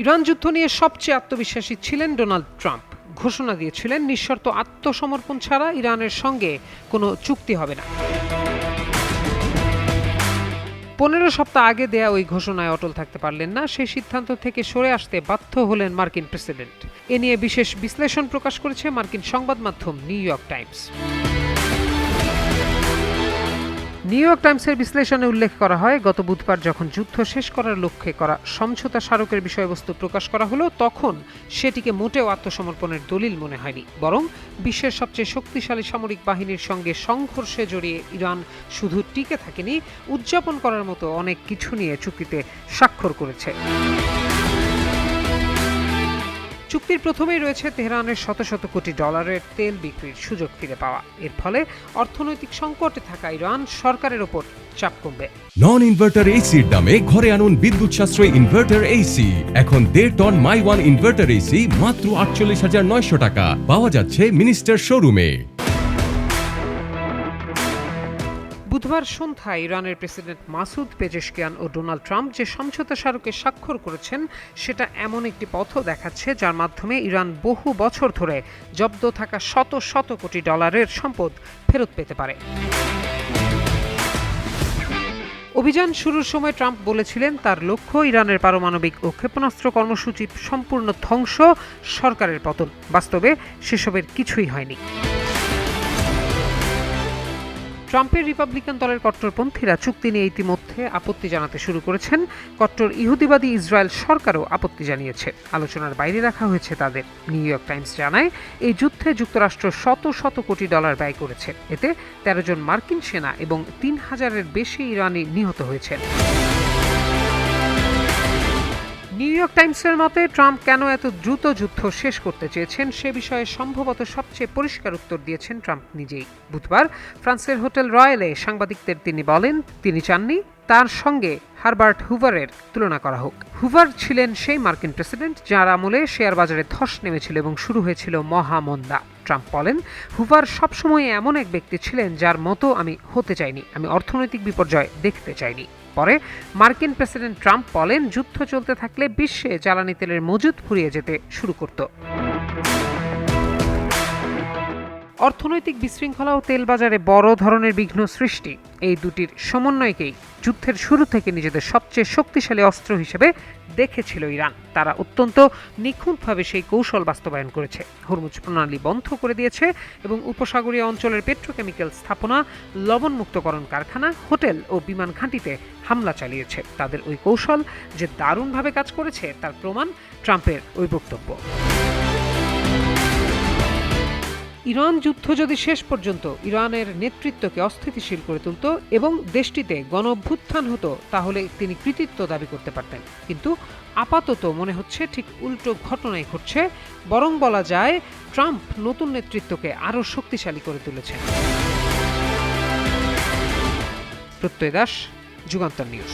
Iran যুদ্ধ নিয়ে সবচেয়ে আত্মবিশ্বাসী ছিলেন ডোনাল্ড ট্রাম্প। ঘোষণা দিয়েছিলেন নিঃশর্ত আত্মসমর্পণ ছাড়া ইরানের সঙ্গে কোনো চুক্তি হবে না। 15 সপ্তাহ আগে দেয়া ওই ঘোষণায় অটল থাকতে পারলেন না। সেই সিদ্ধান্ত থেকে সরে আসতে বাধ্য হলেন মার্কিন প্রেসিডেন্ট। এ নিয়ে বিশেষ বিশ্লেষণ প্রকাশ করেছে মার্কিন সংবাদ মাধ্যম New York Times. New York টাইমসের বিশ্লেষণে উল্লেখ করা হয়, গত বুধবার যখন যুদ্ধ শেষ করার লক্ষ্যে করা সমঝোতা স্মারকের বিষয়বস্তু প্রকাশ করা হলো, তখন সেটিকে মোটেও আত্মসমর্পণের দলিল মনে হয়নি, বরং বিশ্বের সবচেয়ে শক্তিশালী সামরিক বাহিনীর সঙ্গে সংঘর্ষে জড়িয়ে ইরান শুধু টিকে থাকেনি, উদযাপন করার মতো অনেক কিছু নিয়ে চুক্তিতে স্বাক্ষর করেছে। চুক্তির প্রথমেই রয়েছে তেহরানের শত শত কোটি ডলারের তেল বিক্রির সুযোগ ফিরে পাওয়া। এর ফলে অর্থনৈতিক সংকটে থাকা ইরান সরকারের ওপর চাপ কমবে। নন ইনভার্টার এসির দামে ঘরে আনুন বিদ্যুৎ সাশ্রয়ী ইনভার্টার এসি। এখন 1.5 ton my one inverter AC মাত্র 48,900 টাকা পাওয়া যাচ্ছে মিনিস্টার শোরুমে। বুধবার সন্ধ্যায় ইরানের প্রেসিডেন্ট মাসুদ পেজেশকিয়ান ও ডোনাল্ড ট্রাম্প যে সমঝোতা স্মারকে স্বাক্ষর করেছেন, সেটা এমন একটি পথও দেখাচ্ছে যার মাধ্যমে ইরান বহু বছর ধরে জব্দ থাকা শত শত কোটি ডলারের সম্পদ ফেরত পেতে পারে। অভিযান শুরুর সময় ট্রাম্প বলেছিলেন তার লক্ষ্য ইরানের পারমাণবিক ও ক্ষেপণাস্ত্র কর্মসূচি সম্পূর্ণ ধ্বংস, সরকারের পতন। বাস্তবে সেসবের কিছুই হয়নি। ট্রাম্পের রিপাবলিকান দলের কট্টরপন্থীরা চুক্তি নিয়ে ইতিমধ্যে আপত্তি জানাতে শুরু করেছেন। কট্টর ইহুদিবাদী ইসরায়েল সরকারও আপত্তি জানিয়েছে। আলোচনার বাইরে রাখা হয়েছে তাদের। নিউ ইয়র্ক টাইমস জানায়, এই যুদ্ধে যুক্তরাষ্ট্র শত শত কোটি ডলার ব্যয় করেছে। এতে 13 জন মার্কিন সেনা এবং 3000-এর বেশি ইরানি নিহত হয়েছেন। নিউ ইয়র্ক টাইমসের মতে, ট্রাম্প কেন এত দ্রুত যুদ্ধ শেষ করতে চেয়েছেন সে বিষয়ে সম্ভবত সবচেয়ে পরিষ্কার উত্তর দিয়েছেন ট্রাম্প নিজেই। বুধবার ফ্রান্সের হোটেল রয়্যালে সাংবাদিকদের তিনি বলেন, তিনি চাননি তার সঙ্গে হারবার্ট হুভারের তুলনা করা হোক। হুভার ছিলেন সেই মার্কিন প্রেসিডেন্ট যার আমলে শেয়ার বাজারে ধস নেমেছিল এবং শুরু হয়েছিল মহামন্দা। ট্রাম্প বলেন, হুভার সবসময় এমন এক ব্যক্তি ছিলেন যার মতো আমি হতে চাইনি, আমি অর্থনৈতিক বিপর্যয় দেখতে চাইনি। পরে মার্কিন প্রেসিডেন্ট ট্রাম্প বলেন, যুদ্ধ চলতে থাকলে বিশ্বে জ্বালানি তেলের মজুদ ফুরিয়ে যেতে শুরু করত। অর্থনৈতিক বিশৃঙ্খলা ও তেল বাজারে বড় ধরনের বিঘ্ন সৃষ্টি, এই দুটির সমন্বয়কেই যুদ্ধের শুরু থেকে নিজেদের সবচেয়ে শক্তিশালী অস্ত্র হিসেবে দেখেছিল ইরান। তারা অত্যন্ত নিখুঁতভাবে সেই কৌশল বাস্তবায়ন করেছে। হরমুজ প্রণালী বন্ধ করে দিয়েছে এবং উপসাগরীয় অঞ্চলের পেট্রোকেমিক্যাল স্থাপনা, লবণমুক্তকরণ কারখানা, হোটেল ও বিমান ঘাঁটিতে হামলা চালিয়েছে। তাদের ওই কৌশল যে দারুণভাবে কাজ করেছে তার প্রমাণ ট্রাম্পের ওই বক্তব্য। ইরান যুদ্ধ যদি শেষ পর্যন্ত ইরানের নেতৃত্বকে অস্থিতিশীল করে তুলত এবং দেশটিতে গণঅভ্যুত্থান হতো, তাহলে তিনি কৃতিত্ব দাবি করতে পারতেন। কিন্তু আপাতত মনে হচ্ছে ঠিক উল্টো ঘটনাই ঘটছে। বরং বলা যায়, ট্রাম্প নতুন নেতৃত্বকে আরও শক্তিশালী করে তুলেছেন। প্রত্যয় দাস, যুগান্তর নিউজ।